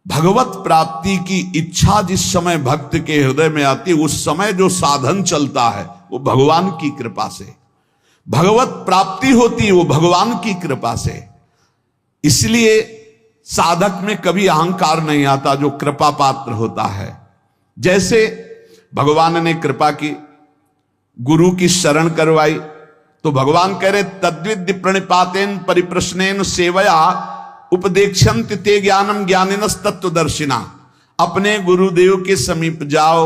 भगवत प्राप्ति की इच्छा जिस समय भक्त के हृदय में आती है, उस समय जो साधन चलता है वो भगवान की कृपा से, भगवत प्राप्ति होती है वो भगवान की कृपा से। इसलिए साधक में कभी अहंकार नहीं आता जो कृपा पात्र होता है। जैसे भगवान ने कृपा की, गुरु की शरण करवाई, तो भगवान कह रहे तद्विद्य प्रणिपातेन परिप्रश्नेन सेवया उपदेक्षन्त ते ज्ञानम ज्ञानिनस तत्वदर्शिना। अपने गुरुदेव के समीप जाओ,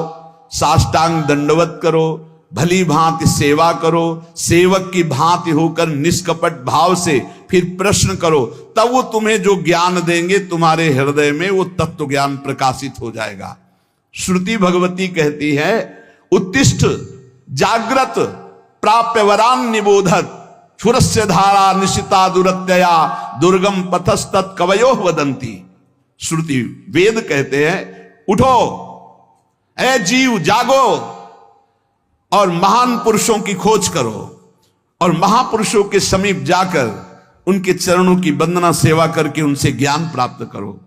साष्टांग दंडवत करो, भली भांति सेवा करो, सेवक की भांति होकर निष्कपट भाव से फिर प्रश्न करो, तब वो तुम्हें जो ज्ञान देंगे तुम्हारे हृदय में वो तत्व ज्ञान प्रकाशित हो जाएगा। श्रुति भगवती कहती है उत्तिष्ठ जागृत प्राप्य वरान निबोधत क्षुरस्य धारा निशिता दुरत्यया दुर्गम पथस्तत् कवयो वदंती। श्रुति वेद कहते हैं उठो ऐ जीव, जागो और महान पुरुषों की खोज करो और महापुरुषों के समीप जाकर उनके चरणों की वंदना सेवा करके उनसे ज्ञान प्राप्त करो।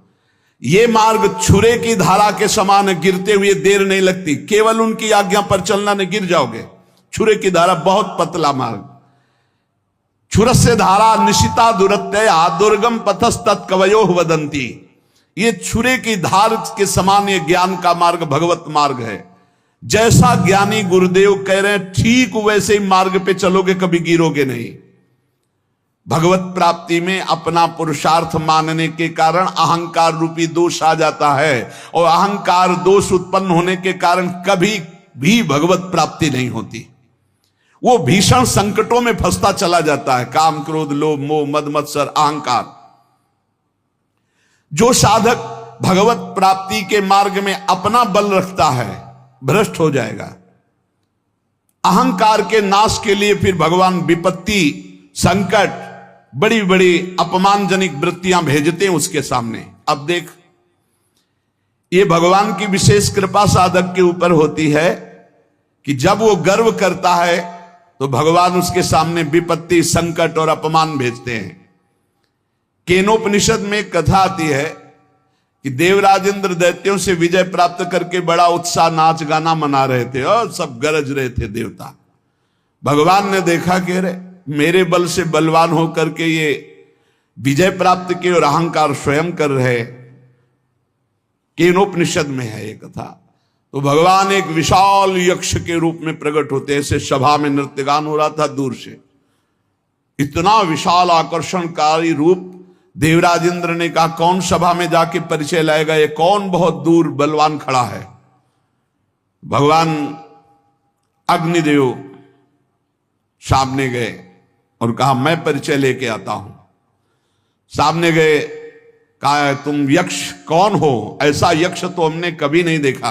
ये मार्ग छुरे की धारा के समान, गिरते हुए देर नहीं लगती, केवल उनकी आज्ञा पर चलना नहीं गिर जाओगे। छुरे की धारा बहुत पतला मार्ग, छुरस्य धारा निशिता दुरत्यया दुर्गम पथस्तत् कवयो वदंती। ये छुरे की धार के समान ये ज्ञान का मार्ग भगवत मार्ग है। जैसा ज्ञानी गुरुदेव कह रहे हैं ठीक वैसे ही मार्ग पे चलोगे, कभी गिरोगे नहीं। भगवत प्राप्ति में अपना पुरुषार्थ मानने के कारण अहंकार रूपी दोष आ जाता है और अहंकार दोष उत्पन्न होने के कारण कभी भी भगवत प्राप्ति नहीं होती। वो भीषण संकटों में फंसता चला जाता है, काम क्रोध लोभ मोह मद मत्सर अहंकार। जो साधक भगवत प्राप्ति के मार्ग में अपना बल रखता है भ्रष्ट हो जाएगा। अहंकार के नाश के लिए फिर भगवान विपत्ति संकट बड़ी बड़ी अपमानजनक वृत्तियां भेजते हैं उसके सामने। अब देख, ये भगवान की विशेष कृपा साधक के ऊपर होती है कि जब वो गर्व करता है तो भगवान उसके सामने विपत्ति संकट और अपमान भेजते हैं। केनोपनिषद में एक कथा आती है कि देवराज इंद्र दैत्यों से विजय प्राप्त करके बड़ा उत्साह नाच गाना मना रहे थे और सब गरज रहे थे देवता। भगवान ने देखा कि अरे मेरे बल से बलवान होकर के ये विजय प्राप्त किए और अहंकार स्वयं कर रहे। केनोपनिषद में है ये कथा। तो भगवान एक विशाल यक्ष के रूप में प्रकट होते हैं। ऐसे सभा में नृत्य गान हो रहा था, दूर से इतना विशाल आकर्षणकारी रूप। देवराज इंद्र ने कहा कौन सभा में जाके परिचय लाएगा, ये कौन बहुत दूर बलवान खड़ा है। भगवान अग्निदेव सामने गए और कहा मैं परिचय लेके आता हूं। सामने गए, कहा तुम यक्ष कौन हो, ऐसा यक्ष तो हमने कभी नहीं देखा।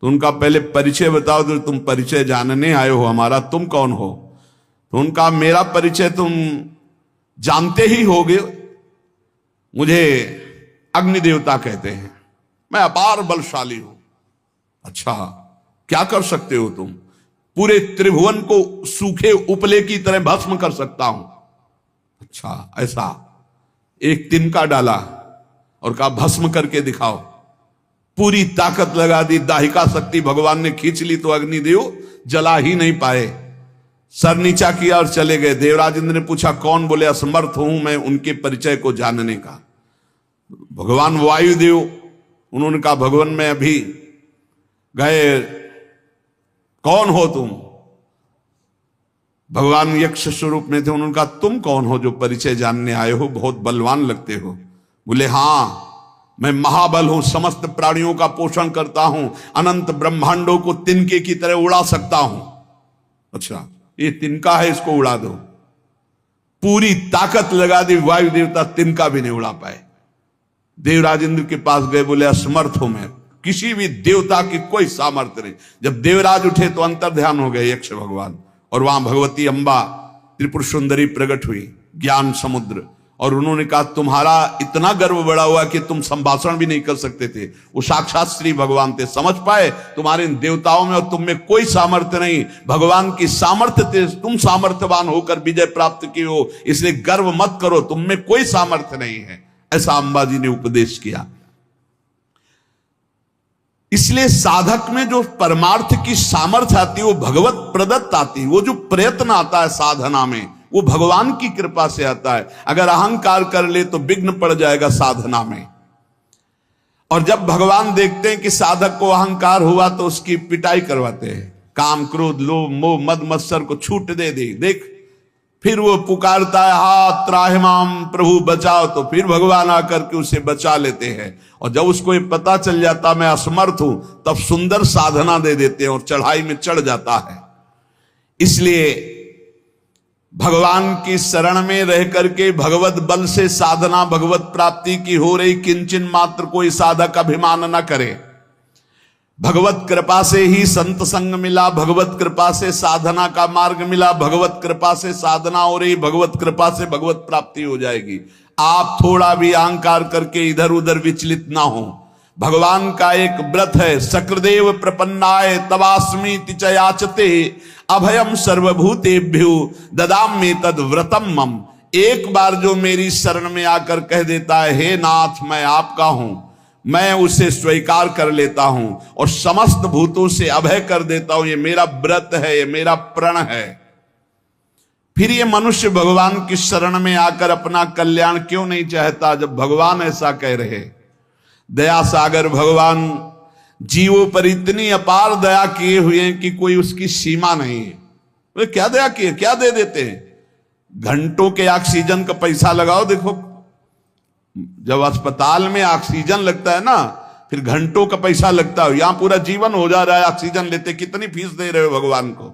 तो उनका पहले परिचय बताओ, तो तुम परिचय जानने आए हो हमारा, तुम कौन हो। तो उनका मेरा परिचय तुम जानते ही होगे, मुझे अग्नि देवता कहते हैं, मैं अपार बलशाली हूं। अच्छा क्या कर सकते हो तुम? पूरे त्रिभुवन को सूखे उपले की तरह भस्म कर सकता हूं। अच्छा ऐसा, एक तिनका डाला और कहा भस्म करके दिखाओ। पूरी ताकत लगा दी, दाहिका शक्ति भगवान ने खींच ली तो अग्निदेव जला ही नहीं पाए। सर नीचा किया और चले गए। देवराज इंद्र ने पूछा कौन, बोले असमर्थ हूं मैं उनके परिचय को जानने का। भगवान वायुदेव, उन्होंने कहा भगवान मैं अभी गए, कौन हो तुम? भगवान यक्ष स्वरूप में थे। उन्होंने कहा तुम कौन हो जो परिचय जानने आए हो, बहुत बलवान लगते हो। बोले हाँ मैं महाबल हूं, समस्त प्राणियों का पोषण करता हूं, अनंत ब्रह्मांडों को तिनके की तरह उड़ा सकता हूं। अच्छा ये तिनका है, इसको उड़ा दो। पूरी ताकत लगा दी, वायु देवता तिनका भी नहीं उड़ा पाए। देवराज इंद्र के पास गए, बोले असमर्थ हूं मैं, किसी भी देवता की कोई सामर्थ्य नहीं। जब देवराज उठे तो अंतर ध्यान हो गए यक्ष भगवान, और वहां भगवती अंबा त्रिपुर सुंदरी प्रकट हुई, ज्ञान समुद्र। और उन्होंने कहा तुम्हारा इतना गर्व बढ़ा हुआ कि तुम संभाषण भी नहीं कर सकते थे। वो साक्षात श्री भगवान थे, समझ पाए तुम्हारे इन देवताओं में और तुम में कोई सामर्थ्य नहीं, भगवान की सामर्थ्य थे, तुम सामर्थ्यवान होकर विजय प्राप्त की हो, इसलिए गर्व मत करो, तुम में कोई सामर्थ्य नहीं है। ऐसा अंबाजी ने उपदेश किया। इसलिए साधक में जो परमार्थ की सामर्थ्य आती है वो भगवत प्रदत्त आती है। वो जो प्रयत्न आता है साधना में वो भगवान की कृपा से आता है। अगर अहंकार कर ले तो विघ्न पड़ जाएगा साधना में। और जब भगवान देखते हैं कि साधक को अहंकार हुआ तो उसकी पिटाई करवाते हैं। काम क्रोध लोभ मोह मद मत्सर को छूट दे देख, फिर वो पुकारता है हाथ त्राहिमाम प्रभु बचाओ, तो फिर भगवान आकर के उसे बचा लेते हैं। और जब उसको ये पता चल जाता मैं असमर्थ हूं तब सुंदर साधना दे देते हैं और चढ़ाई में चढ़ जाता है। इसलिए भगवान की शरण में रह करके भगवत बल से साधना भगवत प्राप्ति की हो रही, किंचन मात्र कोई साधक अभिमान न करे। भगवत कृपा से ही संत संग मिला, भगवत कृपा से साधना का मार्ग मिला, भगवत कृपा से साधना हो रही, भगवत कृपा से भगवत प्राप्ति हो जाएगी। आप थोड़ा भी अहंकार करके इधर उधर विचलित ना हो। भगवान का एक व्रत है, सकृदेव प्रपन्नाय तवास्मीति च याचते अभयम सर्वभूतेभ्यो ददामि तद व्रतम मम। एक बार जो मेरी शरण में आकर कह देता है हे नाथ मैं आपका हूं, मैं उसे स्वीकार कर लेता हूं और समस्त भूतों से अभय कर देता हूं, ये मेरा व्रत है, ये मेरा प्रण है। फिर ये मनुष्य भगवान की शरण में आकर अपना कल्याण क्यों नहीं चाहता जब भगवान ऐसा कह रहे। दया सागर भगवान जीवों पर इतनी अपार दया किए हुए हैं कि कोई उसकी सीमा नहीं है। वे क्या दया किए, क्या दे देते हैं। घंटों के ऑक्सीजन का पैसा लगाओ, देखो जब अस्पताल में ऑक्सीजन लगता है ना फिर घंटों का पैसा लगता है। यहां पूरा जीवन हो जा रहा है ऑक्सीजन लेते, कितनी फीस दे रहे हो भगवान को।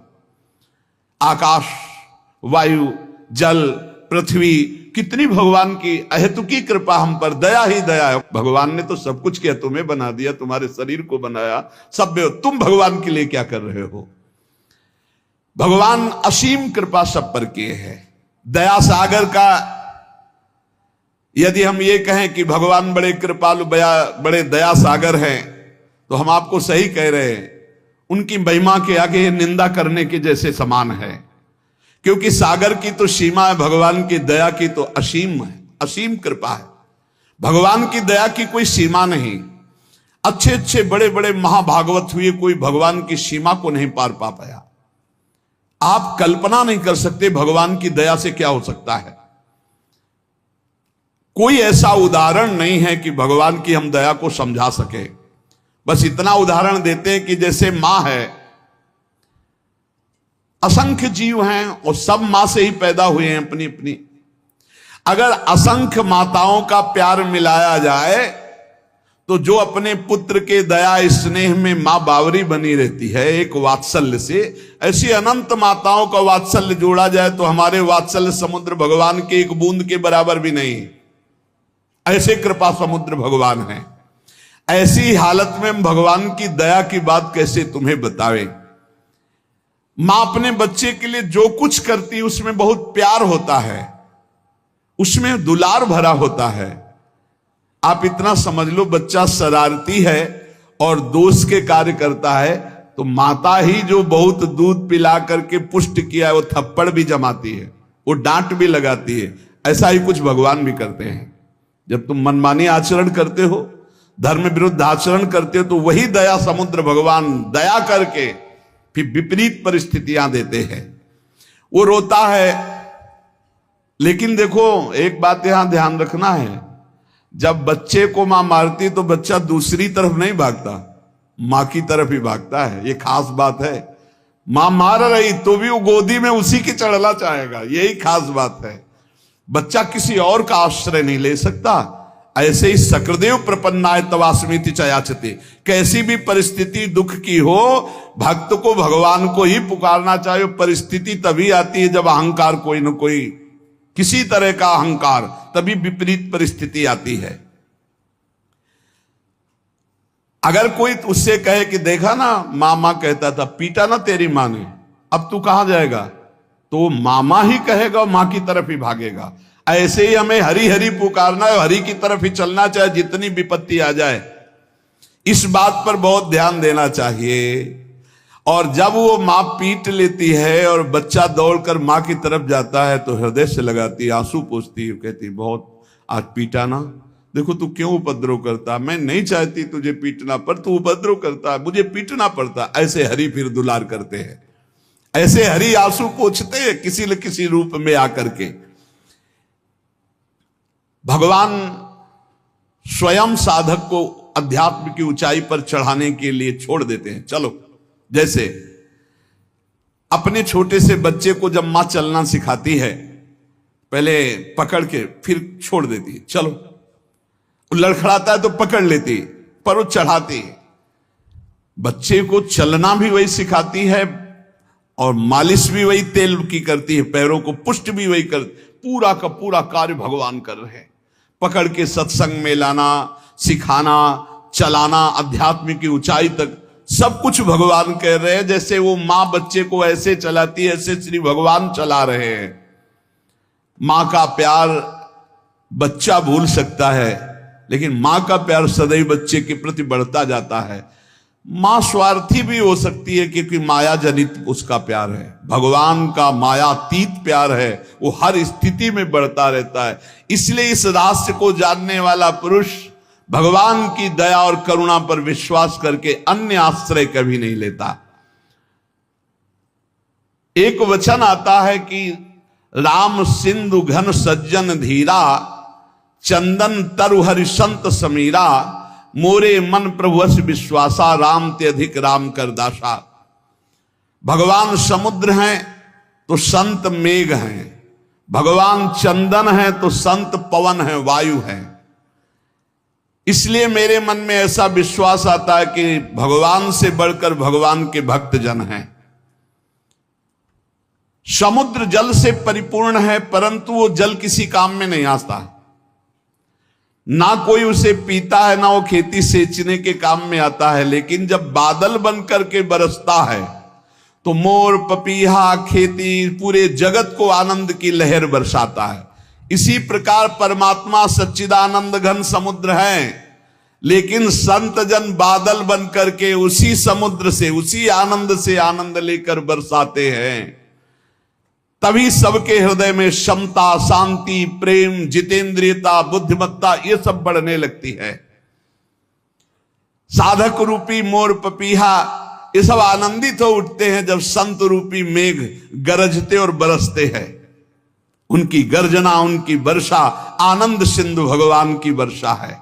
आकाश वायु जल पृथ्वी, कितनी भगवान की अहेतुकी कृपा हम पर, दया ही दया है। भगवान ने तो सब कुछ किया, तुम्हें बना दिया, तुम्हारे शरीर को बनाया, सब तुम भगवान के लिए क्या कर रहे हो। भगवान असीम कृपा सब पर किए हैं। दया सागर का यदि हम ये कहें कि भगवान बड़े कृपालु बड़े दया सागर हैं तो हम आपको सही कह रहे हैं। उनकी महिमा के आगे निंदा करने के जैसे समान है, क्योंकि सागर की तो सीमा है, भगवान की दया की तो असीम है, असीम कृपा है। भगवान की दया की कोई सीमा नहीं। अच्छे अच्छे बड़े बड़े महाभागवत हुए, कोई भगवान की सीमा को नहीं पार पा पाया। आप कल्पना नहीं कर सकते भगवान की दया से क्या हो सकता है। कोई ऐसा उदाहरण नहीं है कि भगवान की हम दया को समझा सके। बस इतना उदाहरण देते हैं कि जैसे मां है, असंख्य जीव हैं और सब मां से ही पैदा हुए हैं अपनी अपनी। अगर असंख्य माताओं का प्यार मिलाया जाए तो जो अपने पुत्र के दया स्नेह में मां बावरी बनी रहती है एक वात्सल्य से, ऐसी अनंत माताओं का वात्सल्य जोड़ा जाए तो हमारे वात्सल्य समुद्र भगवान के एक बूंद के बराबर भी नहीं। ऐसे कृपा समुद्र भगवान है। ऐसी हालत में हम भगवान की दया की बात कैसे तुम्हें बतावे। मां अपने बच्चे के लिए जो कुछ करती है उसमें बहुत प्यार होता है, उसमें दुलार भरा होता है। आप इतना समझ लो, बच्चा शरारती है और दोष के कार्य करता है तो माता ही जो बहुत दूध पिला करके पुष्ट किया है वो थप्पड़ भी जमाती है, वो डांट भी लगाती है। ऐसा ही कुछ भगवान भी करते हैं। जब तुम मनमानी आचरण करते हो, धर्म विरुद्ध आचरण करते हो, तो वही दया समुद्र भगवान दया करके फिर विपरीत परिस्थितियां देते हैं। वो रोता है, लेकिन देखो एक बात यहां ध्यान रखना है, जब बच्चे को मां मारती तो बच्चा दूसरी तरफ नहीं भागता, मां की तरफ ही भागता है। ये खास बात है। मां मार रही तो भी वो गोदी में उसी की चढ़ना चाहेगा, यही खास बात है। बच्चा किसी और का आश्रय नहीं ले सकता। ऐसे ही सकृदेव प्रपन्नाय तवास्मीति च याचते। कैसी भी परिस्थिति दुख की हो, भक्त को भगवान को ही पुकारना चाहिए। परिस्थिति तभी आती है जब अहंकार कोई न कोई, किसी तरह का अहंकार, तभी विपरीत परिस्थिति आती है। अगर कोई उससे कहे कि देखा ना मामा कहता था, पीटा ना तेरी माँ ने, अब तू कहां जाएगा, तो मामा ही कहेगा, मां की तरफ ही भागेगा। ऐसे ही हमें हरि हरि पुकारना है, हरि की तरफ ही चलना चाहिए जितनी विपत्ति आ जाए। इस बात पर बहुत ध्यान देना चाहिए। और जब वो मां पीट लेती है और बच्चा दौड़कर मां की तरफ जाता है तो हृदय से लगाती, आंसू पोंछती, कहती बहुत आज पीटा ना, देखो तू क्यों उपद्रव करता, मैं नहीं चाहती तुझे पीटना पर तू उपद्रव करता है, मुझे पीटना पड़ता। ऐसे हरि फिर दुलार करते हैं, ऐसे हरि आंसू पोंछते हैं किसी न किसी रूप में आकर के। भगवान स्वयं साधक को अध्यात्म की ऊंचाई पर चढ़ाने के लिए छोड़ देते हैं। चलो, जैसे अपने छोटे से बच्चे को जब मां चलना सिखाती है, पहले पकड़ के फिर छोड़ देती है, चलो। वो लड़खड़ाता है तो पकड़ लेती, पर वो चढ़ाती है। बच्चे को चलना भी वही सिखाती है और मालिश भी वही तेल की करती है, पैरों को पुष्ट भी वही कर, पूरा का पूरा कार्य भगवान कर रहे हैं। पकड़ के सत्संग में लाना, सिखाना, चलाना, अध्यात्म की ऊंचाई तक सब कुछ भगवान कर रहे हैं। जैसे वो मां बच्चे को ऐसे चलाती है, ऐसे श्री भगवान चला रहे हैं। मां का प्यार बच्चा भूल सकता है, लेकिन मां का प्यार सदैव बच्चे के प्रति बढ़ता जाता है। मां स्वार्थी भी हो सकती है क्योंकि माया जनित उसका प्यार है। भगवान का मायातीत प्यार है, वो हर स्थिति में बढ़ता रहता है। इसलिए इस रहस्य को जानने वाला पुरुष भगवान की दया और करुणा पर विश्वास करके अन्य आश्रय कभी नहीं लेता। एक वचन आता है कि राम सिंधु घन सज्जन धीरा, चंदन तरु हरि संत समीरा, मोरे मन प्रभुवश विश्वासा, राम ते अधिक राम कर दासा। भगवान समुद्र हैं तो संत मेघ हैं, भगवान चंदन है तो संत पवन है, वायु है। इसलिए मेरे मन में ऐसा विश्वास आता है कि भगवान से बढ़कर भगवान के भक्त जन हैं। समुद्र जल से परिपूर्ण है, परंतु वो जल किसी काम में नहीं आता, ना कोई उसे पीता है, ना वो खेती सींचने के काम में आता है। लेकिन जब बादल बनकर के बरसता है तो मोर, पपीहा, खेती, पूरे जगत को आनंद की लहर बरसाता है। इसी प्रकार परमात्मा सच्चिदानंद घन समुद्र है, लेकिन संत जन बादल बनकर के उसी समुद्र से, उसी आनंद से आनंद लेकर बरसाते हैं। तभी सबके हृदय में क्षमता, शांति, प्रेम, जितेंद्रियता, बुद्धिमत्ता ये सब बढ़ने लगती है। साधक रूपी मोर, पपीहा ये सब आनंदित हो उठते हैं जब संत रूपी मेघ गरजते और बरसते हैं। उनकी गर्जना, उनकी वर्षा आनंद सिंधु भगवान की वर्षा है।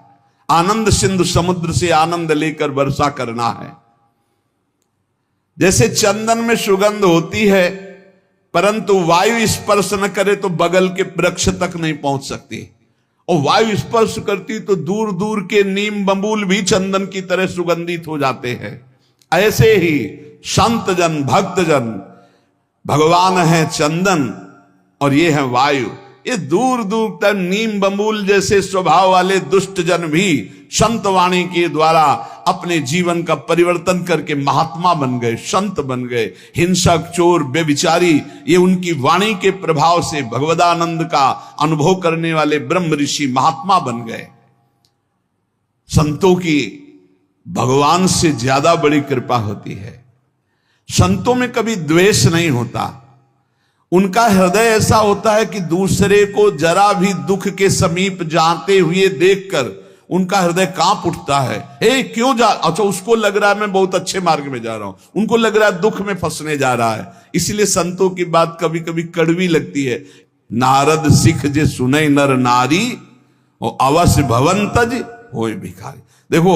आनंद सिंधु समुद्र से आनंद लेकर वर्षा करना है। जैसे चंदन में सुगंध होती है, परंतु वायु स्पर्श न करे तो बगल के वृक्ष तक नहीं पहुंच सकती, और वायु स्पर्श करती तो दूर दूर के नीम बबूल भी चंदन की तरह सुगंधित हो जाते हैं। ऐसे ही संत जन, भक्त जन, भगवान है चंदन और ये है वायु। ये दूर दूर तक नीम बबूल जैसे स्वभाव वाले दुष्ट जन भी संत वाणी के द्वारा अपने जीवन का परिवर्तन करके महात्मा बन गए, संत बन गए। हिंसक, चोर, बेविचारी ये उनकी वाणी के प्रभाव से भगवदानंद का अनुभव करने वाले ब्रह्म ऋषि महात्मा बन गए। संतों की भगवान से ज्यादा बड़ी कृपा होती है। संतों में कभी द्वेष नहीं होता। उनका हृदय ऐसा होता है कि दूसरे को जरा भी दुख के समीप जाते हुए देखकर उनका हृदय कांप उठता है। क्यों जा, अच्छा उसको लग रहा है मैं बहुत अच्छे मार्ग में जा रहा हूं, उनको लग रहा है दुख में फंसने जा रहा है। इसलिए संतों की बात कभी कभी कड़वी लगती है। नारद सिख जे सुने नर नारी, और अवश्य भवंतज होए भिखारी। देखो,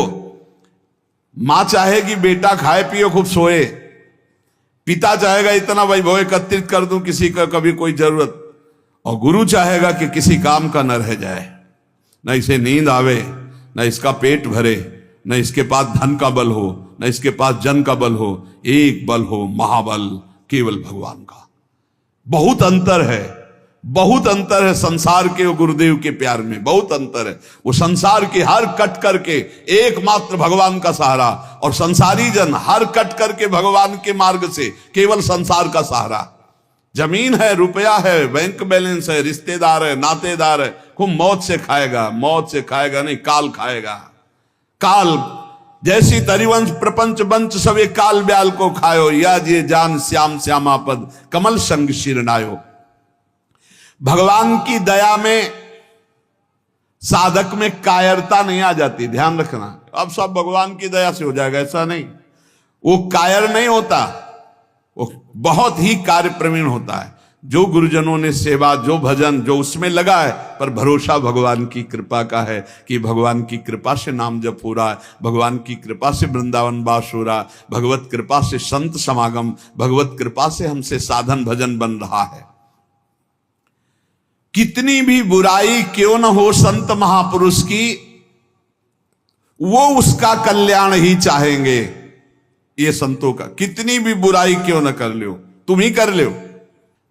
मां चाहेगी बेटा खाए पिए खूब सोए, पिता चाहेगा इतना वैभव एकत्रित कर दूं किसी का कभी कोई जरूरत, और गुरु चाहेगा कि किसी काम का न रह जाए, न इसे नींद आवे, न इसका पेट भरे, न इसके पास धन का बल हो, न इसके पास जन का बल हो। एक बल हो महाबल, केवल भगवान का। बहुत अंतर है, बहुत अंतर है संसार के और गुरुदेव के प्यार में, बहुत अंतर है। वो संसार के हर कट करके एकमात्र भगवान का सहारा, और संसारी जन हर कट करके भगवान के मार्ग से केवल संसार का सहारा। जमीन है, रुपया है, बैंक बैलेंस है, रिश्तेदार है, नातेदार है, खूब मौत से खाएगा, मौत से खाएगा नहीं, काल खाएगा। काल जैसी तरिवंश प्रपंच बंच सवे काल ब्याल को खायो, या जे जान श्याम श्यामा पद कमल संग शिरनायो। भगवान की दया में साधक में कायरता नहीं आ जाती, ध्यान रखना। अब सब भगवान की दया से हो जाएगा ऐसा नहीं, वो कायर नहीं होता, वो बहुत ही कार्य प्रवीण होता है। जो गुरुजनों ने सेवा, जो भजन, जो उसमें लगा है, पर भरोसा भगवान की कृपा का है कि भगवान की कृपा से नाम जप हो रहा है, भगवान की कृपा से वृंदावन वास हो रहा है, भगवत कृपा से संत समागम, भगवत कृपा से हमसे साधन भजन बन रहा है। कितनी भी बुराई क्यों न हो संत महापुरुष की, वो उसका कल्याण ही चाहेंगे। ये संतों का, कितनी भी बुराई क्यों न कर लो, तुम ही कर लो,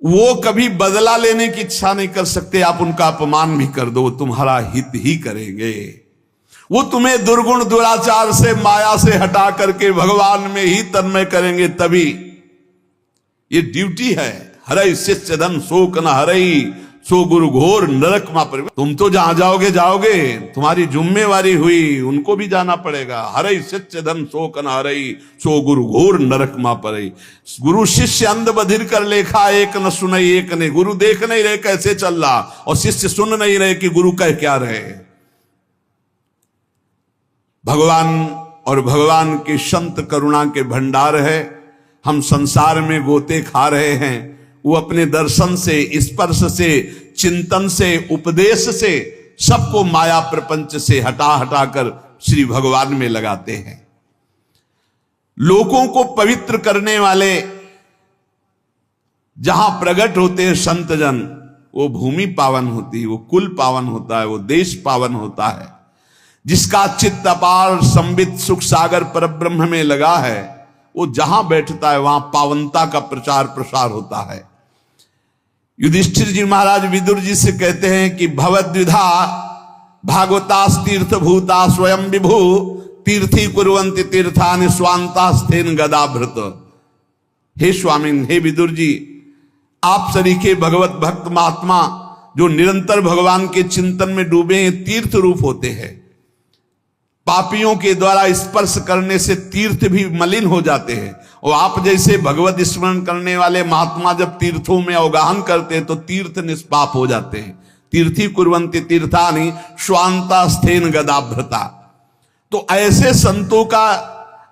वो कभी बदला लेने की इच्छा नहीं कर सकते। आप उनका अपमान भी कर दो, तुम्हारा हित ही करेंगे। वो तुम्हें दुर्गुण दुराचार से, माया से हटा करके भगवान में ही तन्मय करेंगे, तभी। ये ड्यूटी है। हरई शिष्य धन शोक न हरई, सो गुरु घोर नरक मा पर। तुम तो जहां जाओगे जाओगे, तुम्हारी जिम्मेवारी हुई, उनको भी जाना पड़ेगा। हरई शिष्य धन शोक न हरई, सो गुरु घोर नरक मा पर। गुरु शिष्य अंध बधिर कर लेखा, एक न सुनई एक ने। गुरु देख नहीं रहे कैसे चल रहा, और शिष्य सुन नहीं रहे कि गुरु कह क्या रहे। भगवान और भगवान के संत करुणा के भंडार है। हम संसार में गोते खा रहे हैं, वो अपने दर्शन से, स्पर्श से, चिंतन से, उपदेश से सबको माया प्रपंच से हटा हटा कर श्री भगवान में लगाते हैं। लोगों को पवित्र करने वाले जहां प्रकट होते हैं संत जन, वो भूमि पावन होती है, वो कुल पावन होता है, वो देश पावन होता है। जिसका चित्त अपार संबित सुख सागर परब्रह्म में लगा है, वो जहां बैठता है वहां पावनता का प्रचार प्रसार होता है। युधिष्ठिर जी महाराज विदुर जी से कहते हैं कि भवद्विधा भागवतास तीर्थ भूता स्वयं विभु, तीर्थी कुर्वन्ति तीर्थानि स्वांतास्थेन गदाभृत। हे स्वामी, हे विदुर जी, आप सरीखे भगवत भक्त महात्मा जो निरंतर भगवान के चिंतन में डूबे हैं, तीर्थ रूप होते हैं। पापियों के द्वारा स्पर्श करने से तीर्थ भी मलिन हो जाते हैं, और आप जैसे भगवत स्मरण करने वाले महात्मा जब तीर्थों में अवगाहन करते हैं तो तीर्थ निष्पाप हो जाते हैं। तीर्थी कुर्वन्ति तीर्थानि स्वांतास्थेन गदाभृता। तो ऐसे संतों का,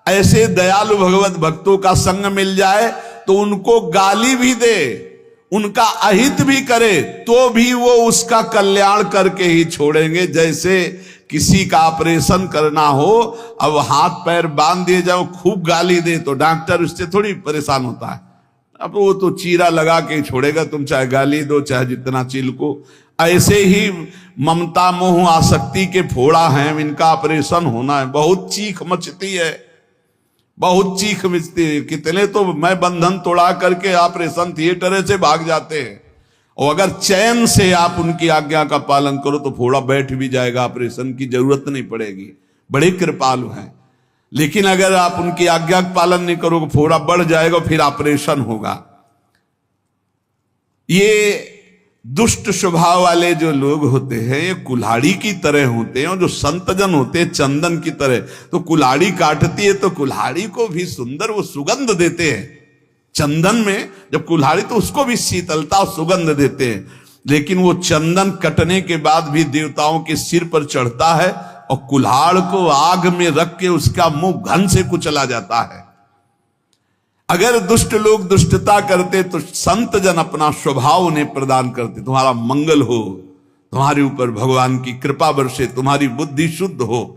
ऐसे दयालु भगवत भक्तों का संग मिल जाए तो उनको गाली भी दे, उनका अहित भी करे, तो भी वो उसका कल्याण करके ही छोड़ेंगे। जैसे किसी का ऑपरेशन करना हो, अब हाथ पैर बांध दिए जाओ, खूब गाली दे तो डॉक्टर उससे थोड़ी परेशान होता है। अब वो तो चीरा लगा के छोड़ेगा, तुम चाहे गाली दो चाहे जितना चिल्को। ऐसे ही ममता मोह आसक्ति के फोड़ा हैं, इनका ऑपरेशन होना है, बहुत चीख मचती है, बहुत चीख मचती है। कितने तो मैं बंधन तोड़ा करके ऑपरेशन थिएटर से भाग जाते हैं, और अगर चैन से आप उनकी आज्ञा का पालन करो तो फोड़ा बैठ भी जाएगा, ऑपरेशन की जरूरत नहीं पड़ेगी। बड़े कृपालु हैं। लेकिन अगर आप उनकी आज्ञा का पालन नहीं करोगे, फोड़ा बढ़ जाएगा, फिर ऑपरेशन होगा। ये दुष्ट स्वभाव वाले जो लोग होते हैं, ये कुल्हाड़ी की तरह होते हैं, और जो संतजन होते हैं चंदन की तरह। तो कुल्हाड़ी काटती है तो कुल्हाड़ी को भी सुंदर वो सुगंध देते हैं। चंदन में जब कुल्हाड़ी, तो उसको भी शीतलता और सुगंध देते हैं। लेकिन वो चंदन कटने के बाद भी देवताओं के सिर पर चढ़ता है, और कुल्हाड़ को आग में रख के उसका मुंह घन से कुचला जाता है। अगर दुष्ट लोग दुष्टता करते तो संत जन अपना स्वभाव उन्हें प्रदान करते, तुम्हारा मंगल हो, तुम्हारे ऊपर भगवान की कृपा बरसे, तुम्हारी बुद्धि शुद्ध हो।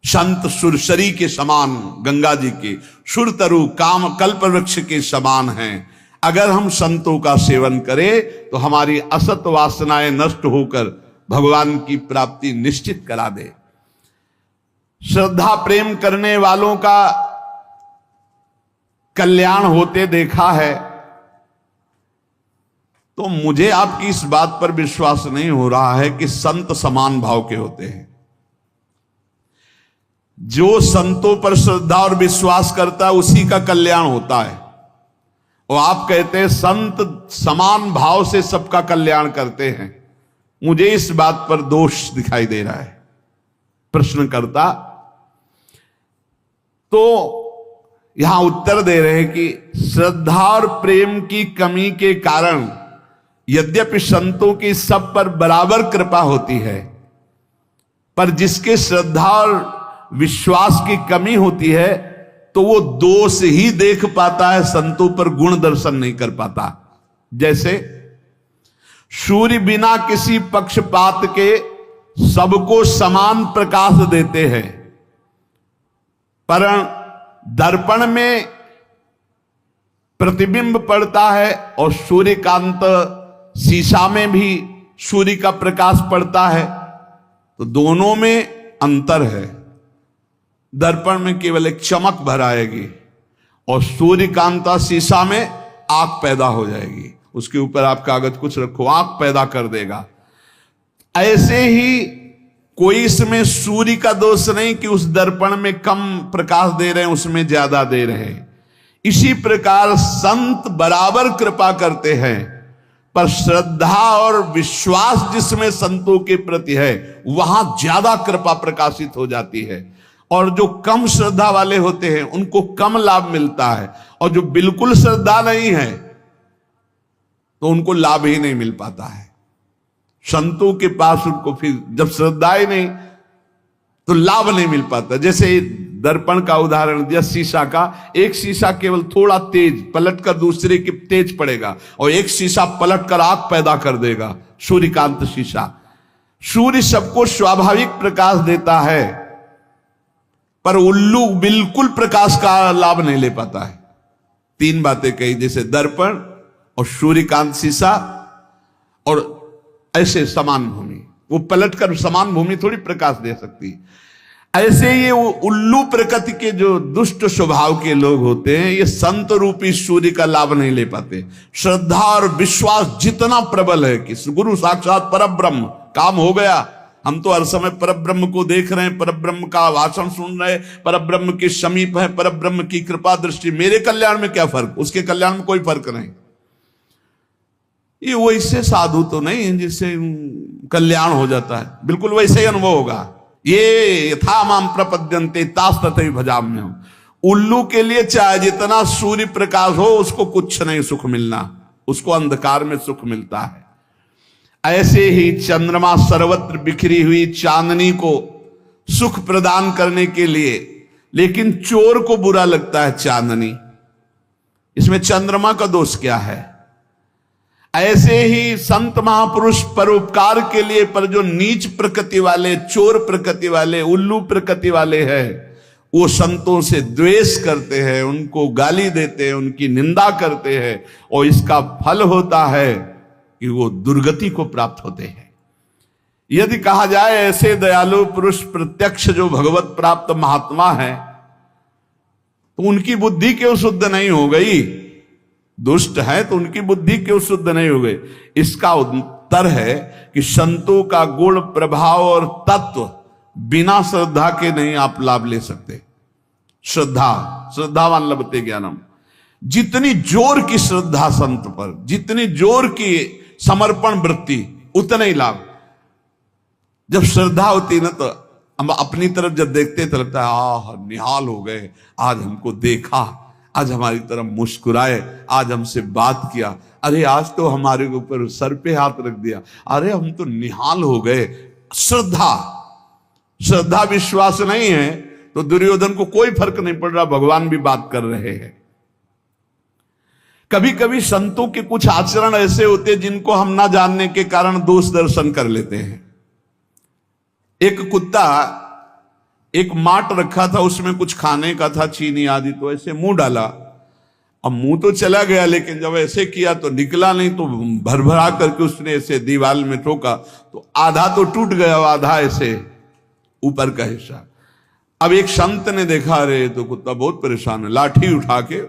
संत सुरसरी के समान, गंगा जी के सुरतरु काम कल्प वृक्ष के समान हैं। अगर हम संतों का सेवन करें तो हमारी असत वासनाएं नष्ट होकर भगवान की प्राप्ति निश्चित करा दे। श्रद्धा प्रेम करने वालों का कल्याण होते देखा है, तो मुझे आपकी इस बात पर विश्वास नहीं हो रहा है कि संत समान भाव के होते हैं। जो संतों पर श्रद्धा और विश्वास करता है उसी का कल्याण होता है। और आप कहते हैं संत समान भाव से सबका कल्याण करते हैं। मुझे इस बात पर दोष दिखाई दे रहा है। प्रश्नकर्ता तो यहां उत्तर दे रहे हैं कि श्रद्धा और प्रेम की कमी के कारण यद्यपि संतों की सब पर बराबर कृपा होती है, पर जिसके श्रद्धा और विश्वास की कमी होती है तो वो दोष ही देख पाता है, संतों पर गुण दर्शन नहीं कर पाता। जैसे सूर्य बिना किसी पक्षपात के सबको समान प्रकाश देते हैं, पर दर्पण में प्रतिबिंब पड़ता है और सूर्यकांत शीशा में भी सूर्य का प्रकाश पड़ता है, तो दोनों में अंतर है। दर्पण में केवल एक चमक भर आएगी और सूर्यकांता शीशा में आग पैदा हो जाएगी। उसके ऊपर आप कागज कुछ रखो, आग पैदा कर देगा। ऐसे ही कोई इसमें सूर्य का दोष नहीं कि उस दर्पण में कम प्रकाश दे रहे हैं, उसमें ज्यादा दे रहे हैं। इसी प्रकार संत बराबर कृपा करते हैं, पर श्रद्धा और विश्वास जिसमें संतों के प्रति है वहां ज्यादा कृपा प्रकाशित हो जाती है, और जो कम श्रद्धा वाले होते हैं उनको कम लाभ मिलता है, और जो बिल्कुल श्रद्धा नहीं है तो उनको लाभ ही नहीं मिल पाता है। संतों के पास उनको फिर जब श्रद्धा ही नहीं तो लाभ नहीं मिल पाता। जैसे दर्पण का उदाहरण दिया, शीशा का, एक शीशा केवल थोड़ा तेज पलटकर दूसरे की तेज पड़ेगा, और एक शीशा पलटकर आग पैदा कर देगा, सूर्यकांत शीशा। सूर्य सबको स्वाभाविक प्रकाश देता है, पर उल्लू बिल्कुल प्रकाश का लाभ नहीं ले पाता है। तीन बातें कही, जैसे दर्पण और सूर्यकांत शीशा और ऐसे समान भूमि, वो पलटकर समान भूमि थोड़ी प्रकाश दे सकती। ऐसे ये उल्लू प्रकृति के जो दुष्ट स्वभाव के लोग होते हैं, ये संत रूपी सूर्य का लाभ नहीं ले पाते। श्रद्धा और विश्वास जितना प्रबल है कि गुरु साक्षात परब्रह्म, काम हो गया, हम तो हर समय परब्रह्म को देख रहे हैं, परब्रह्म का भाषण सुन रहे हैं, परब्रह्म के समीप है, परब्रह्म की कृपा दृष्टि, मेरे कल्याण में क्या फर्क, उसके कल्याण में कोई फर्क नहीं। ये वैसे साधु तो नहीं है जिससे कल्याण हो जाता है, बिल्कुल वैसे ही अनुभव होगा। ये यथा माम प्रपद्यन्ते तास तथैव भजाम्यहम्। उल्लू के लिए चाहे जितना सूर्य प्रकाश हो उसको कुछ नहीं सुख मिलना, उसको अंधकार में सुख मिलता है। ऐसे ही चंद्रमा सर्वत्र बिखरी हुई चांदनी को सुख प्रदान करने के लिए, लेकिन चोर को बुरा लगता है चांदनी, इसमें चंद्रमा का दोष क्या है? ऐसे ही संत महापुरुष परोपकार के लिए, पर जो नीच प्रकृति वाले, चोर प्रकृति वाले, उल्लू प्रकृति वाले हैं, वो संतों से द्वेष करते हैं, उनको गाली देते हैं, उनकी निंदा करते हैं, और इसका फल होता है कि वो दुर्गति को प्राप्त होते हैं। यदि कहा जाए ऐसे दयालु पुरुष प्रत्यक्ष जो भगवत प्राप्त महात्मा है, तो उनकी बुद्धि क्यों शुद्ध नहीं हो गई? दुष्ट है तो उनकी बुद्धि क्यों शुद्ध नहीं हो गई? इसका उत्तर है कि संतों का गुण, प्रभाव और तत्व बिना श्रद्धा के नहीं आप लाभ ले सकते। श्रद्धावान लभते ज्ञानम, जितनी जोर की श्रद्धा संत पर, जितनी जोर की समर्पण वृत्ति, उतना ही लाभ। जब श्रद्धा होती ना तो हम अपनी तरफ जब देखते तो लगता है निहाल हो गए, आज हमको देखा, आज हमारी तरफ मुस्कुराए, आज हमसे बात किया, अरे आज तो हमारे ऊपर सर पे हाथ रख दिया, अरे हम तो निहाल हो गए। श्रद्धा विश्वास नहीं है तो दुर्योधन को कोई फर्क नहीं पड़ रहा, भगवान भी बात कर रहे हैं। कभी कभी संतों के कुछ आचरण ऐसे होते हैं जिनको हम ना जानने के कारण दोष दर्शन कर लेते हैं। एक कुत्ता एक माट रखा था, उसमें कुछ खाने का था, चीनी आदि, तो ऐसे मुंह डाला, अब मुंह तो चला गया, लेकिन जब ऐसे किया तो निकला नहीं, तो भरभरा करके उसने ऐसे दीवार में ठोका, तो आधा तो टूट गया, आधा ऐसे ऊपर का हिस्सा। अब एक संत ने देखा, अरे तो कुत्ता बहुत परेशान है, लाठी उठा के,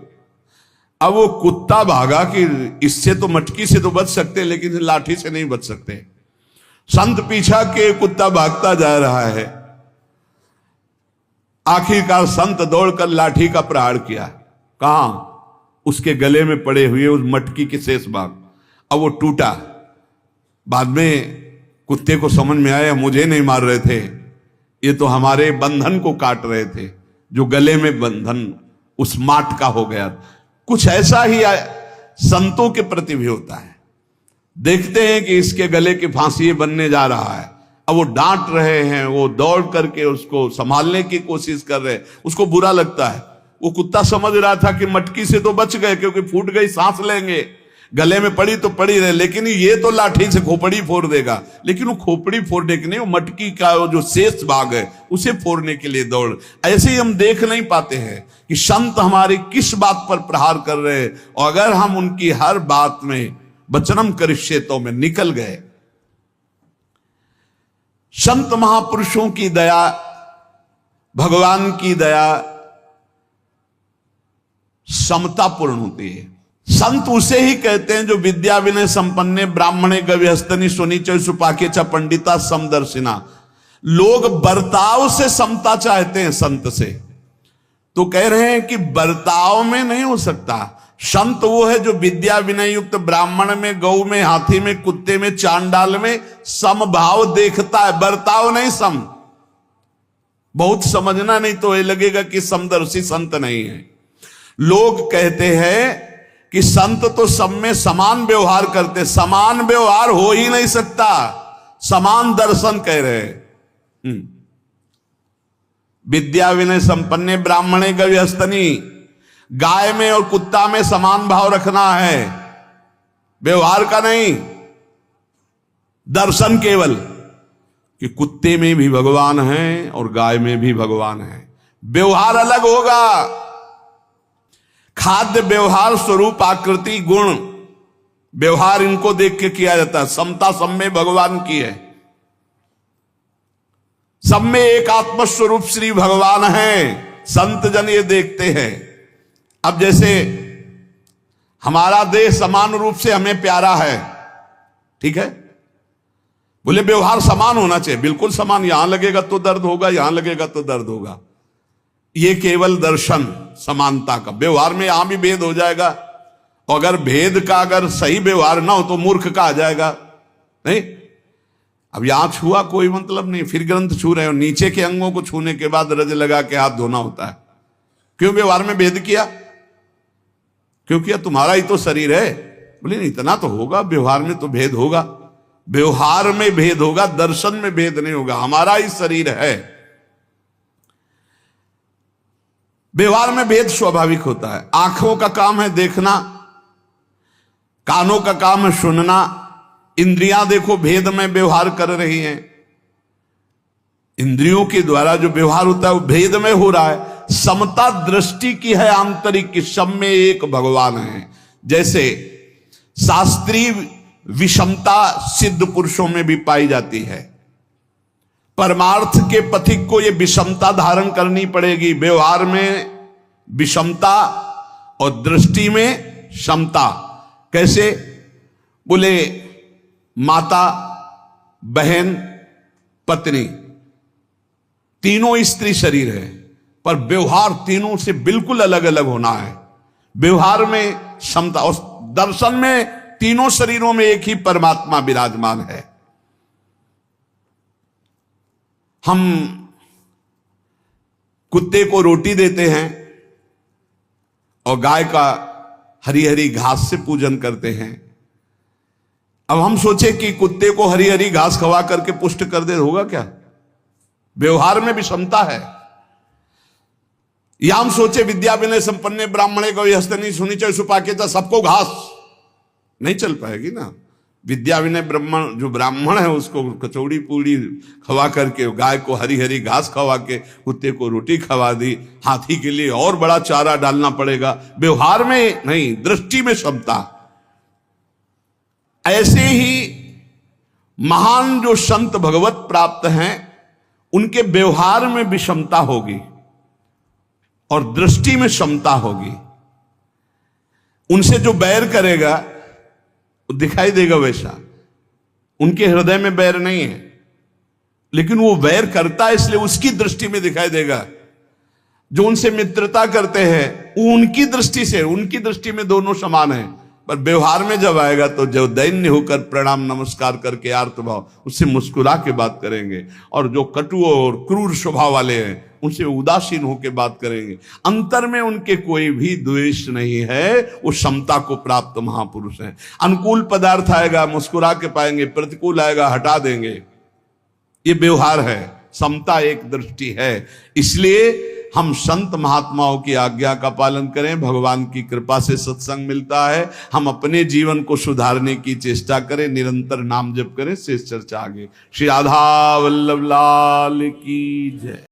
अब वो कुत्ता भागा कि इससे तो मटकी से तो बच सकते, लेकिन लाठी से नहीं बच सकते। संत पीछा के कुत्ता भागता जा रहा है, आखिरकार संत दौड़कर लाठी का प्रहार किया। कहां? उसके गले में पड़े हुए उस मटकी के शेष भाग। अब वो टूटा। बाद में कुत्ते को समझ में आया, मुझे नहीं मार रहे थे, ये तो हमारे बंधन को काट रहे थे, जो गले में बंधन उस माट का हो गया। कुछ ऐसा ही संतों के प्रति भी होता है। देखते हैं कि इसके गले की फांसी बनने जा रहा है। अब वो डांट रहे हैं, वो दौड़ करके उसको संभालने की कोशिश कर रहे हैं, उसको बुरा लगता है। वो कुत्ता समझ रहा था कि मटकी से तो बच गए, क्योंकि फूट गई सांस लेंगे, गले में पड़ी तो पड़ी रहे, लेकिन ये तो लाठी से खोपड़ी फोड़ देगा। लेकिन वो खोपड़ी फोड़ने के नहीं, वो मटकी का जो शेष भाग है उसे फोड़ने के लिए दौड़। ऐसे ही हम देख नहीं पाते हैं कि संत हमारे किस बात पर प्रहार कर रहे हैं, और अगर हम उनकी हर बात में वचनम करिष्येतो में निकल गए। संत महापुरुषों की दया, भगवान की दया समतापूर्ण होती है। संत उसे ही कहते हैं जो विद्या विनय संपन्ने ब्राह्मणे गव्यस्तनी सुनीच सुपाके च पंडिता समदर्शिना। लोग बर्ताव से समता चाहते हैं संत से, तो कह रहे हैं कि बर्ताव में नहीं हो सकता। संत वो है जो विद्या विनय युक्त ब्राह्मण में, गौ में, हाथी में, कुत्ते में, चांडाल में समभाव देखता है, बर्ताव नहीं सम। बहुत समझना नहीं तो ये लगेगा कि समदर्शी संत नहीं है। लोग कहते हैं कि संत तो सब में समान व्यवहार करते, समान व्यवहार हो ही नहीं सकता, समान दर्शन कह रहे हैं। विद्या विनय संपन्ने ब्राह्मणे गव्यस्तनी, गाय में और कुत्ता में समान भाव रखना है, व्यवहार का नहीं, दर्शन केवल, कि कुत्ते में भी भगवान है और गाय में भी भगवान है। व्यवहार अलग होगा, खाद्य व्यवहार स्वरूप आकृति गुण व्यवहार इनको देख के किया जाता है। समता सब में भगवान की है, सब में एक आत्म स्वरूप श्री भगवान है, संत जन ये देखते हैं। अब जैसे हमारा देह समान रूप से हमें प्यारा है, ठीक है, बोले व्यवहार समान होना चाहिए, बिल्कुल समान, यहां लगेगा तो दर्द होगा, यहां लगेगा तो दर्द होगा। ये केवल दर्शन समानता का, व्यवहार में यहां भी भेद हो जाएगा, और अगर भेद का अगर सही व्यवहार ना हो तो मूर्ख का आ जाएगा। नहीं, अब यहां छुआ कोई मतलब नहीं, फिर ग्रंथ छू रहे हो, नीचे के अंगों को छूने के बाद रज लगा के हाथ धोना होता है। क्यों व्यवहार में भेद किया? क्योंकि तुम्हारा ही तो शरीर है। बोले नहीं, इतना तो होगा, व्यवहार में तो भेद होगा, व्यवहार में भेद होगा, दर्शन में भेद नहीं होगा, हमारा ही शरीर है। व्यवहार में भेद स्वाभाविक होता है। आंखों का काम है देखना, कानों का काम है सुनना, इंद्रियां देखो भेद में व्यवहार कर रही हैं। इंद्रियों के द्वारा जो व्यवहार होता है वो भेद में हो रहा है। समता दृष्टि की है आंतरिक, की सब में एक भगवान है। जैसे शास्त्रीय विषमता सिद्ध पुरुषों में भी पाई जाती है, परमार्थ के पथिक को यह विषमता धारण करनी पड़ेगी। व्यवहार में विषमता और दृष्टि में समता। कैसे? बोले माता, बहन, पत्नी, तीनों स्त्री शरीर है, पर व्यवहार तीनों से बिल्कुल अलग अलग होना है। व्यवहार में समता और दर्शन में तीनों शरीरों में एक ही परमात्मा विराजमान है। हम कुत्ते को रोटी देते हैं और गाय का हरी हरी घास से पूजन करते हैं। अब हम सोचे कि कुत्ते को हरी हरी घास खवा करके पुष्ट कर दे, होगा क्या? व्यवहार में विषमता है। या हम सोचे विद्या विनय संपन्ने ब्राह्मणे को हस्तनी सुनिचय सुपाके, सबको घास नहीं चल पाएगी ना। विद्या विनय ब्राह्मण जो ब्राह्मण है उसको कचौड़ी पूड़ी खवा करके, गाय को हरी हरी घास खवा के, कुत्ते को रोटी खवा दी, हाथी के लिए और बड़ा चारा डालना पड़ेगा। व्यवहार में नहीं, दृष्टि में समता। ऐसे ही महान जो संत भगवत प्राप्त हैं उनके व्यवहार में विषमता होगी और दृष्टि में समता होगी। उनसे जो बैर करेगा वो दिखाई देगा वैसा, उनके हृदय में बैर नहीं है, लेकिन वो बैर करता है इसलिए उसकी दृष्टि में दिखाई देगा। जो उनसे मित्रता करते हैं वो उनकी दृष्टि से, उनकी दृष्टि में दोनों समान है, पर व्यवहार में जब आएगा तो जो दैन्य होकर प्रणाम नमस्कार करके आर्त भाव उससे मुस्कुरा के बात करेंगे, और जो कटु और क्रूर स्वभाव वाले हैं उनसे उदासीन होकर बात करेंगे, अंतर में उनके कोई भी द्वेष नहीं है, वो समता को प्राप्त महापुरुष हैं। अनुकूल पदार्थ आएगा मुस्कुरा के पाएंगे, प्रतिकूल आएगा हटा देंगे, ये व्यवहार है, समता एक दृष्टि है। इसलिए हम संत महात्माओं की आज्ञा का पालन करें, भगवान की कृपा से सत्संग मिलता है। हम अपने जीवन को सुधारने की चेष्टा करें, निरंतर नाम जप करें। शेष चर्चा आगे। श्री राधा वल्लभ लाल की जय।